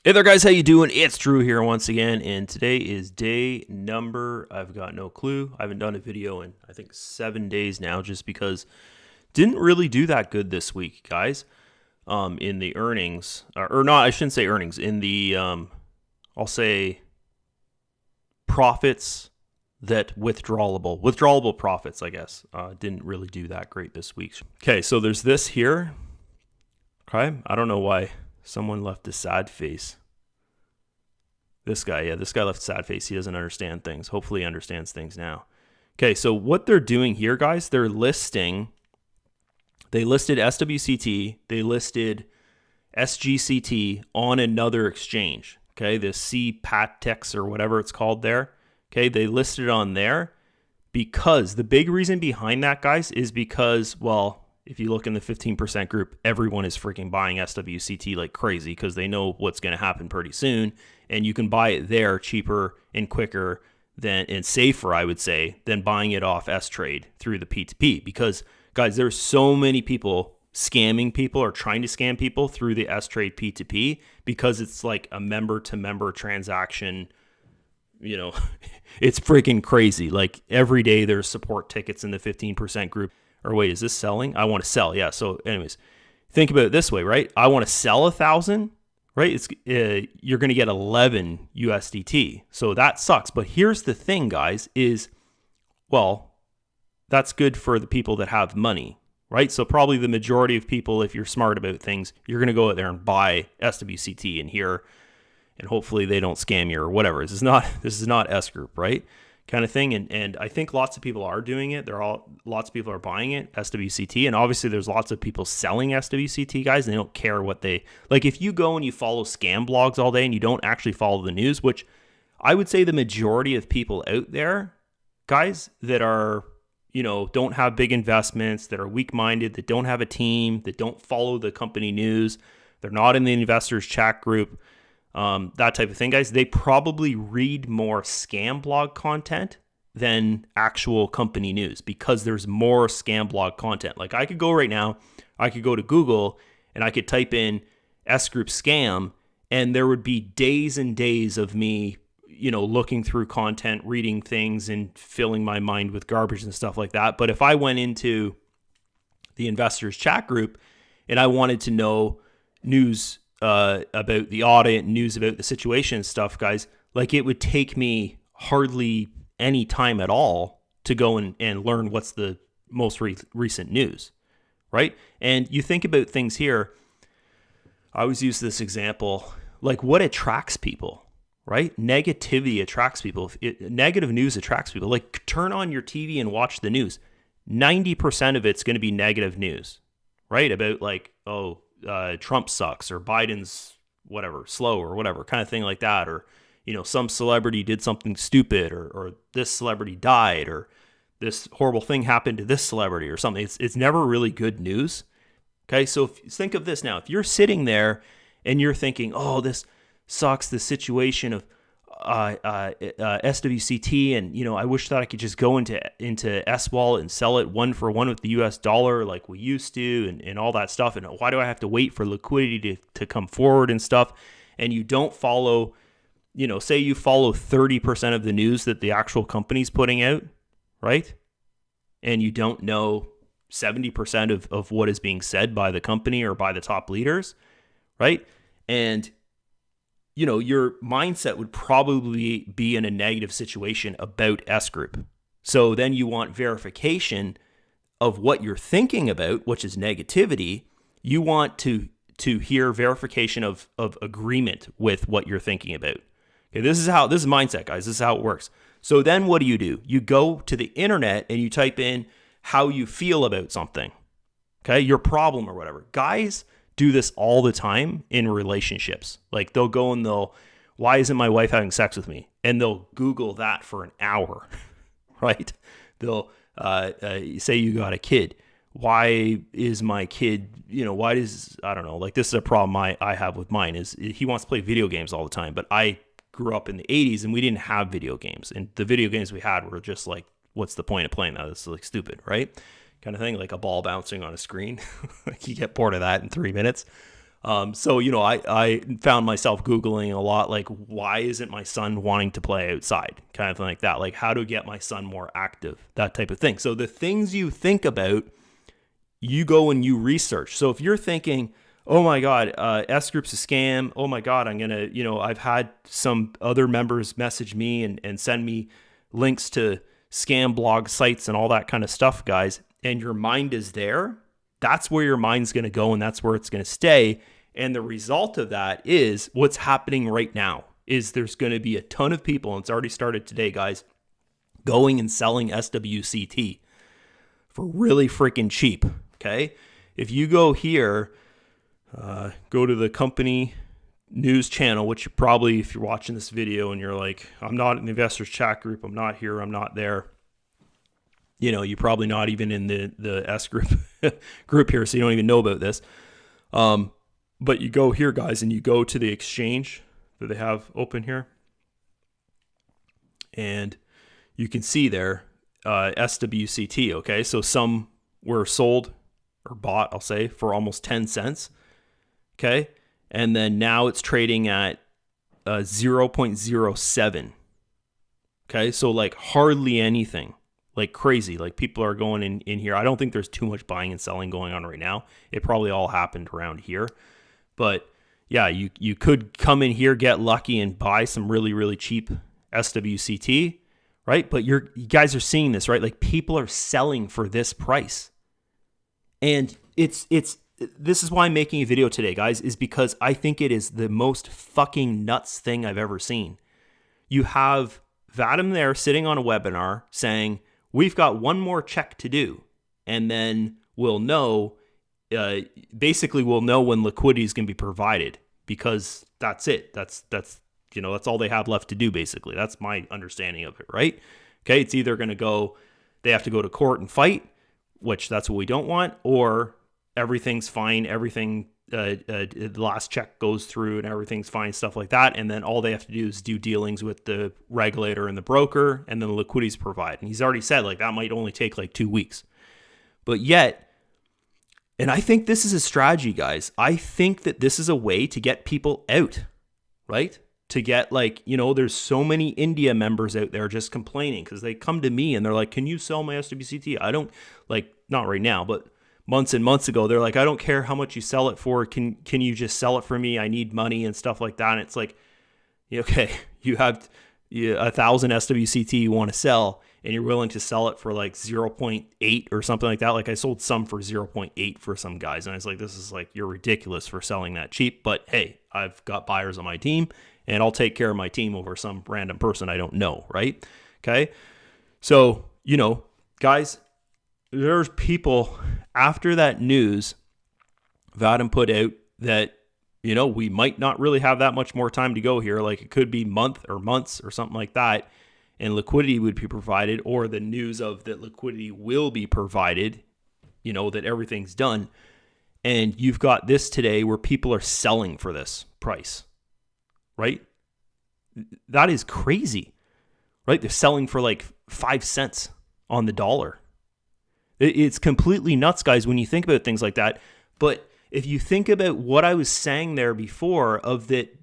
Hey there, guys. How you doing? It's Drew here once again, and today is day number, I've got no clue. I haven't done a video in, I think, 7 days now, just because didn't really do that good this week, guys. In the earnings, or not, I shouldn't say earnings, in the, I'll say profits that withdrawable profits, I guess, didn't really do that great this week. Okay, so there's this here. Okay, I don't know why someone left a sad face. This guy left a sad face. He doesn't understand things. Hopefully he understands things now. Okay, so what they're doing here, guys, they listed SWCT, they listed SGCT on another exchange. Okay, the C-Patex or whatever it's called there. Okay, they listed it on there because the big reason behind that, guys, is because, well, if you look in the 15% group, everyone is freaking buying SWCT like crazy because they know what's going to happen pretty soon. And you can buy it there cheaper and quicker than, and safer, I would say, than buying it off S-Trade through the P2P. Because, guys, there's so many people scamming people or trying to scam people through the S-Trade P2P because it's like a member-to-member transaction. You know, it's freaking crazy. Like every day there's support tickets in the 15% group. Or wait, is this selling? I want to sell. Yeah. So anyways, think about it this way, right? I want to sell 1,000, right? It's you're going to get 11 USDT. So that sucks. But here's the thing, guys, is, well, that's good for the people that have money, right? So probably the majority of people, if you're smart about things, you're going to go out there and buy SWCT in here, and hopefully they don't scam you or whatever. This is not S Group, right? Kind of thing. And I think lots of people are doing it. Lots of people are buying it, SWCT. And obviously there's lots of people selling SWCT, guys. And they don't care what they, like if you go and you follow scam blogs all day and you don't actually follow the news, which I would say the majority of people out there, guys, that are, you know, don't have big investments, that are weak-minded, that don't have a team, that don't follow the company news, they're not in the investors chat group, that type of thing, guys, they probably read more scam blog content than actual company news because there's more scam blog content. Like I could go right now, I could go to Google and I could type in S Group scam and there would be days and days of me, you know, looking through content, reading things and filling my mind with garbage and stuff like that. But if I went into the investors chat group and I wanted to know news about the audit, news about the situation and stuff, guys, like it would take me hardly any time at all to go and learn what's the most recent news, right? And you think about things here, I always use this example, like what attracts people, right? Negativity attracts people. Negative news attracts people. Like turn on your TV and watch the news. 90% of it's going to be negative news, right? About like, Trump sucks or Biden's whatever, slow or whatever kind of thing like that. Or, you know, some celebrity did something stupid or this celebrity died or this horrible thing happened to this celebrity or something. It's never really good news. Okay. So think of this now, if you're sitting there and you're thinking, oh, this sucks, the situation of SWCT, and you know, I wish that I could just go into S Wallet and sell it 1-for-1 with the US dollar like we used to, and all that stuff. And why do I have to wait for liquidity to come forward and stuff? And you don't follow, you know, say you follow 30% of the news that the actual company's putting out, right? And you don't know 70% of what is being said by the company or by the top leaders, right? And you know, your mindset would probably be in a negative situation about S Group. So then you want verification of what you're thinking about, which is negativity. You want to hear verification of agreement with what you're thinking about. Okay, this is mindset, guys. This is how it works. So then what do? You go to the internet and you type in how you feel about something. Okay, your problem or whatever. Guys do this all the time in relationships. Like they'll go and why isn't my wife having sex with me? And they'll Google that for an hour, right? They'll say you got a kid. Why is my kid, you know, I don't know, like this is a problem I have with mine is he wants to play video games all the time, but I grew up in the 80s and we didn't have video games. And the video games we had were just like, what's the point of playing that? It's like stupid, right? Kind of thing, like a ball bouncing on a screen. Like you get bored of that in 3 minutes. So, you know, I found myself Googling a lot, like, why isn't my son wanting to play outside? Kind of thing like that. Like, how to get my son more active, that type of thing. So the things you think about, you go and you research. So if you're thinking, oh my God, S Group's a scam. Oh my God, I'm going to, you know, I've had some other members message me and send me links to scam blog sites and all that kind of stuff, guys. And your mind is there. That's where your mind's going to go, and that's where it's going to stay. And the result of that is what's happening right now is there's going to be a ton of people, and it's already started today, guys, going and selling SWCT for really freaking cheap, okay? If you go here, go to the company news channel, which you probably, if you're watching this video and you're like, I'm not in the investors chat group, I'm not here, I'm not there, you know, you're probably not even in the S group group here, so you don't even know about this. But you go here, guys, and you go to the exchange that they have open here. And you can see there, SWCT, okay? So some were sold or bought, I'll say, for almost 10 cents, okay? And then now it's trading at 0.07, okay? So like hardly anything, like crazy. Like people are going in here. I don't think there's too much buying and selling going on right now. It probably all happened around here. But yeah, you could come in here, get lucky, and buy some really, really cheap SWCT, right? But you guys are seeing this, right? Like people are selling for this price. And this is why I'm making a video today, guys, is because I think it is the most fucking nuts thing I've ever seen. You have Vadim there sitting on a webinar saying, we've got one more check to do, and then we'll know. Basically, we'll know when liquidity is going to be provided, because that's it. That's you know, that's all they have left to do. Basically, that's my understanding of it, right? Okay, it's either going to go, they have to go to court and fight, which that's what we don't want, or everything's fine, everything, the last check goes through and everything's fine, stuff like that, and then all they have to do is do dealings with the regulator and the broker, and then the liquidity's provided. And he's already said like that might only take like 2 weeks, but yet. And I think this is a strategy, guys. I think that this is a way to get people out, right? To get like, you know, there's so many India members out there just complaining because they come to me and they're like, can you sell my SWCT? I don't, like, not right now, but months and months ago, they're like, I don't care how much you sell it for. Can you just sell it for me? I need money and stuff like that. And it's like, okay, you have 1,000 SWCT you want to sell, and you're willing to sell it for like 0.8 or something like that. Like I sold some for 0.8 for some guys. And I was like, this is like, you're ridiculous for selling that cheap. But hey, I've got buyers on my team, and I'll take care of my team over some random person I don't know, right? Okay. So, you know, guys, there's people after that news, Vadim put out that, you know, we might not really have that much more time to go here. Like it could be months or something like that. And liquidity would be provided, or the news of that liquidity will be provided, you know, that everything's done. And you've got this today where people are selling for this price, right? That is crazy, right? They're selling for like 5 cents on the dollar. It's completely nuts, guys, when you think about things like that. But if you think about what I was saying there before of that,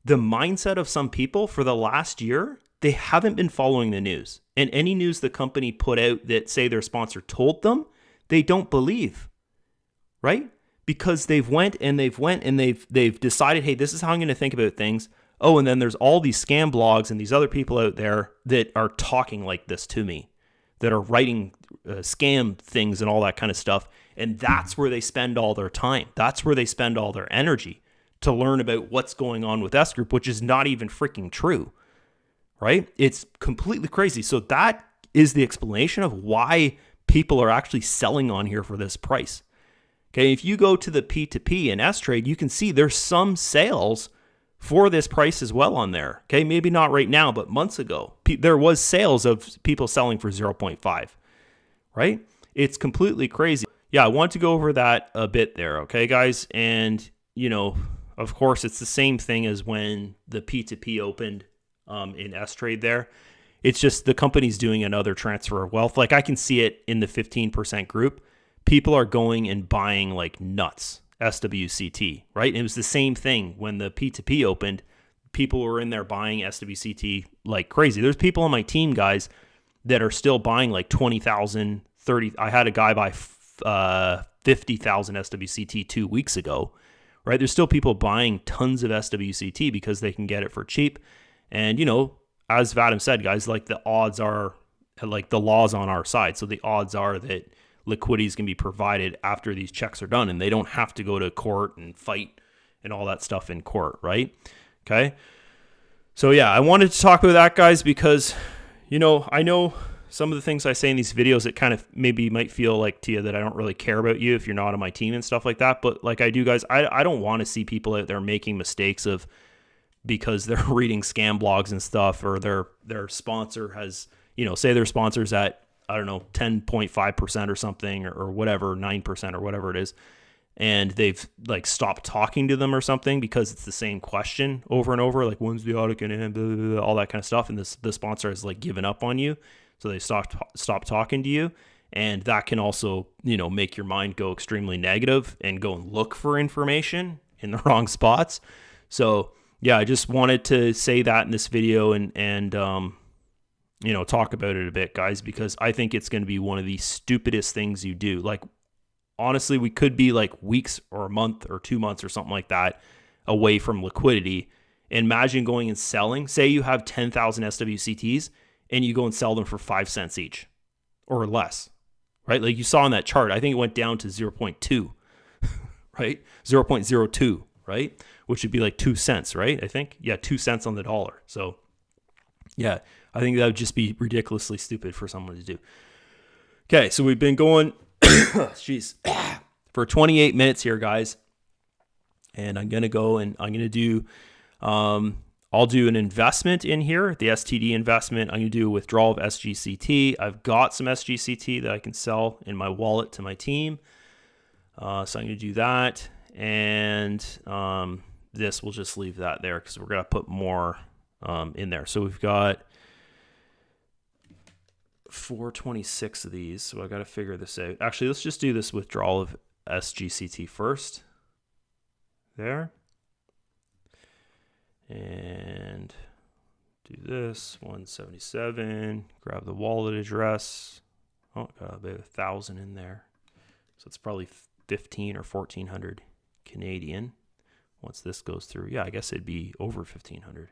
the mindset of some people for the last year, they haven't been following the news. And any news the company put out that say their sponsor told them, they don't believe, right? Because they've decided, hey, this is how I'm going to think about things. Oh, and then there's all these scam blogs and these other people out there that are talking like this to me, that are writing scam things and all that kind of stuff. And that's where they spend all their time. That's where they spend all their energy to learn about what's going on with S Group, which is not even freaking true. Right? It's completely crazy. So that is the explanation of why people are actually selling on here for this price. Okay, if you go to the P2P and S Trade, you can see there's some sales for this price as well on there. Okay, maybe not right now, but months ago, there was sales of people selling for 0.5. Right? It's completely crazy. Yeah, I want to go over that a bit there. Okay, guys, and you know, of course, it's the same thing as when the P2P opened. In S-Trade there. It's just the company's doing another transfer of wealth. Like I can see it in the 15% group. People are going and buying like nuts SWCT, right? And it was the same thing when the P2P opened. People were in there buying SWCT like crazy. There's people on my team, guys, that are still buying like 20,000, 30. I had a guy buy 50,000 SWCT 2 weeks ago, right? There's still people buying tons of SWCT because they can get it for cheap. And, you know, as Vadim said, guys, like the odds are, like the law's on our side. So the odds are that liquidity is going to be provided after these checks are done, and they don't have to go to court and fight and all that stuff in court, right? Okay. So yeah, I wanted to talk about that, guys, because, you know, I know some of the things I say in these videos, it kind of maybe might feel like to you that I don't really care about you if you're not on my team and stuff like that. But like I do, guys, I don't want to see people out there making mistakes of because they're reading scam blogs and stuff, or their sponsor has, you know, say their sponsor's at, I don't know, 10.5% or something, or whatever, 9% or whatever it is. And they've like stopped talking to them or something because it's the same question over and over, like when's the audit going to end, all that kind of stuff. And the sponsor has like given up on you. So they stop talking to you. And that can also, you know, make your mind go extremely negative and go and look for information in the wrong spots. So yeah, I just wanted to say that in this video and you know, talk about it a bit, guys, because I think it's going to be one of the stupidest things you do. Like, honestly, we could be like weeks or a month or 2 months or something like that away from liquidity. Imagine going and selling. Say you have 10,000 SWCTs and you go and sell them for 5 cents each or less, right? Like you saw in that chart, I think it went down to 0.2, right? 0.02, right? Which would be like 2 cents, right? I think, yeah, 2 cents on the dollar. So yeah, I think that would just be ridiculously stupid for someone to do. Okay, so we've been going, jeez, for 28 minutes here, guys. And I'm going to go and I'm going to do, I'll do an investment in here, the STD investment. I'm going to do a withdrawal of SGCT. I've got some SGCT that I can sell in my wallet to my team. So I'm going to do that. And this, we'll just leave that there because we're going to put more in there. So we've got 426 of these, so I got to figure this out. Actually, let's just do this withdrawal of SGCT first. There. And do this, 177, grab the wallet address. Oh, got about 1,000 in there. So it's probably 15 or 1,400 Canadian once this goes through. Yeah, I guess it'd be over 1,500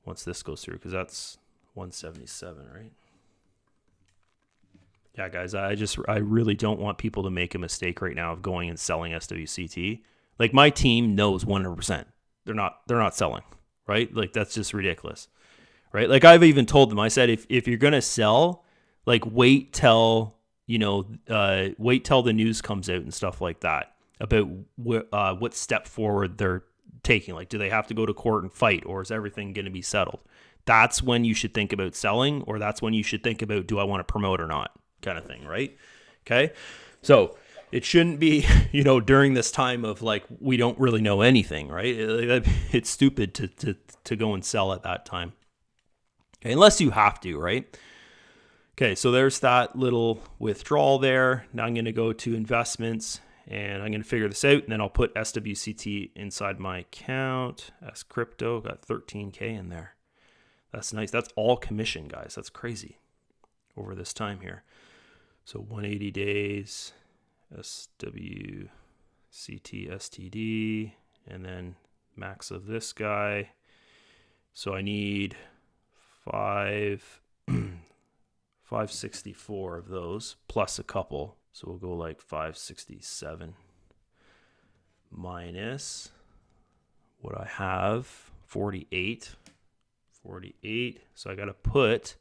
once this goes through, because that's 177, right? Yeah, guys, I really don't want people to make a mistake right now of going and selling SWCT. Like my team knows 100% they're not selling, right? Like that's just ridiculous, right? Like I've even told them, I said, if you're gonna sell, like wait till the news comes out and stuff like that about what step forward they're taking. Like, do they have to go to court and fight, or is everything going to be settled? That's when you should think about selling, or that's when you should think about, do I want to promote or not, kind of thing, right? Okay. So it shouldn't be, you know, during this time of like, we don't really know anything, right? It's stupid to go and sell at that time. Okay, unless you have to, right? Okay, so there's that little withdrawal there. Now I'm going to go to investments and I'm going to figure this out, and then I'll put SWCT inside my account as crypto. Got 13K in there. That's nice. That's all commission, guys. That's crazy over this time here. So 180 days, SWCT, STD, and then max of this guy. So I need 564 of those plus a couple. So we'll go like 567 minus what I have, 48. So I got to put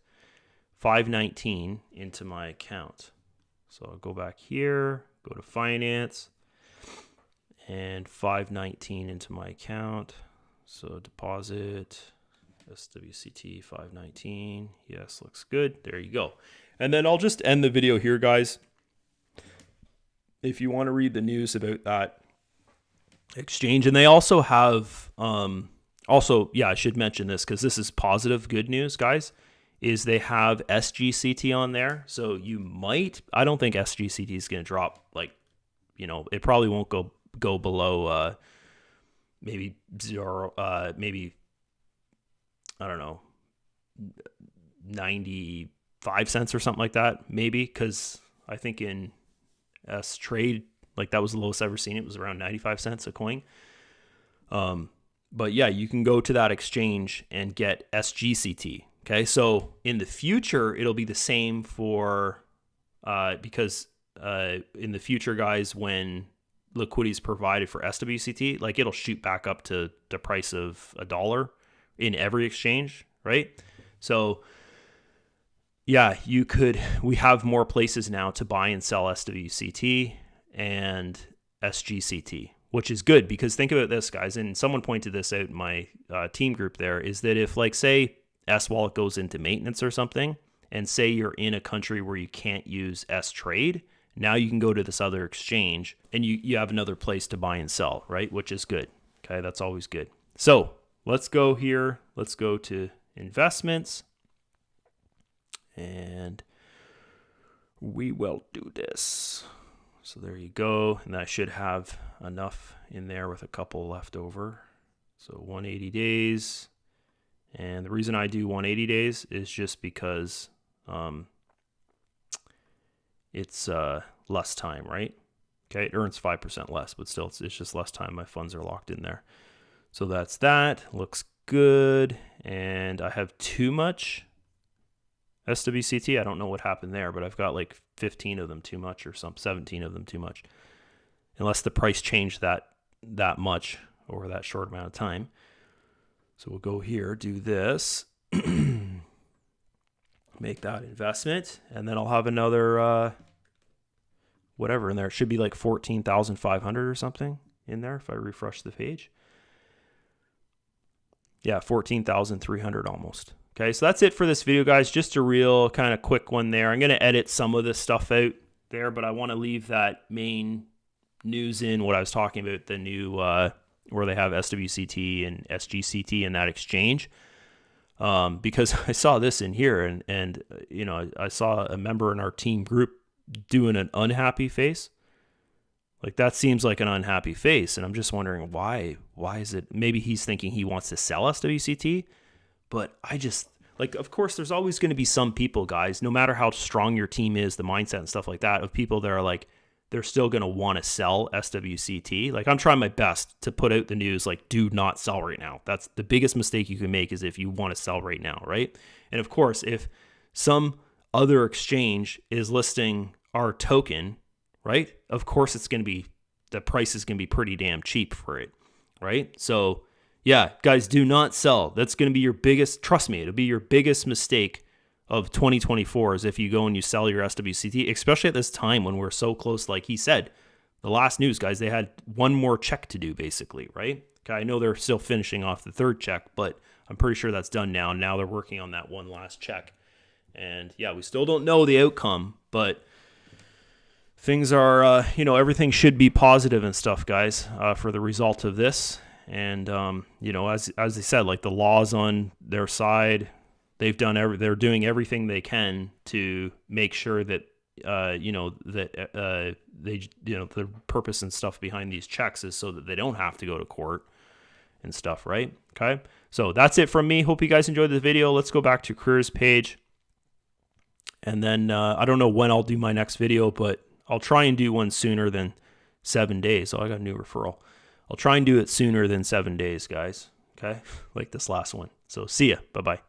519 into my account. So I'll go back here, go to finance, and 519 into my account. So deposit SWCT 519. Yes, looks good. There you go. And then I'll just end the video here, guys. If you want to read the news about that exchange, and they also have, I should mention this because this is positive, good news, guys, is they have SGCT on there. So you might, I don't think SGCT is going to drop, like, you know, it probably won't go below maybe zero, maybe, I don't know, 95 cents or something like that, maybe, because I think in S trade, like that was the lowest I've ever seen. It was around 95 cents a coin. But yeah, you can go to that exchange and get SGCT. Okay, so in the future, it'll be the same for, because in the future, guys, when liquidity is provided for SWCT, like it'll shoot back up to the price of $1 in every exchange, right? So yeah, we have more places now to buy and sell SWCT and SGCT, which is good, because think about this, guys, and someone pointed this out in my team group there, is that if, like, say S-Wallet goes into maintenance or something, and say you're in a country where you can't use S-Trade, now you can go to this other exchange and you have another place to buy and sell, right? Which is good. Okay, that's always good. So let's go here. Let's go to investments. And we will do this. So there you go. And that should have enough in there with a couple left over. So 180 days. And the reason I do 180 days is just because it's less time, right? Okay, it earns 5% less, but still it's just less time. My funds are locked in there. So that's that. Looks good. And I have too much SWCT. I don't know what happened there, but I've got like 15 of them too much, or 17 of them too much. Unless the price changed that much over that short amount of time. So we'll go here, do this, make that investment, and then I'll have another whatever in there. It should be like 14,500 or something in there if I refresh the page. Yeah, 14,300 almost. Okay, so that's it for this video, guys. Just a real kind of quick one there. I'm going to edit some of this stuff out there, but I want to leave that main news in, what I was talking about, the new where they have SWCT and SGCT in that exchange. Because I saw this in here, and you know, I saw a member in our team group doing an unhappy face. Like, that seems like an unhappy face, and I'm just wondering why. Why is it? Maybe he's thinking he wants to sell SWCT, but I just, like, of course, there's always going to be some people, guys, no matter how strong your team is, the mindset and stuff like that, of people that are like, they're still going to want to sell SWCT. Like, I'm trying my best to put out the news, like, do not sell right now. That's the biggest mistake you can make, is if you want to sell right now, right? And of course, if some other exchange is listing our token, right? Of course, it's going to be, the price is going to be pretty damn cheap for it, right? So yeah, guys, do not sell. That's going to be your biggest, trust me, it'll be your biggest mistake of 2024, is if you go and you sell your SWCT, especially at this time when we're so close. Like he said, the last news, guys, they had one more check to do, basically, right? Okay, I know they're still finishing off the third check, but I'm pretty sure that's done now. Now they're working on that one last check. And yeah, we still don't know the outcome, but things are, you know, everything should be positive and stuff, guys, for the result of this. And, you know, as they said, like, the law's on their side. They've done they're doing everything they can to make sure that, you know, that they, you know, the purpose and stuff behind these checks is so that they don't have to go to court and stuff, right? Okay. So that's it from me. Hope you guys enjoyed the video. Let's go back to careers page. And then, I don't know when I'll do my next video, but I'll try and do one sooner than 7 days. Oh, I got a new referral. I'll try and do it sooner than 7 days, guys. Okay. Like this last one. So see ya. Bye-bye.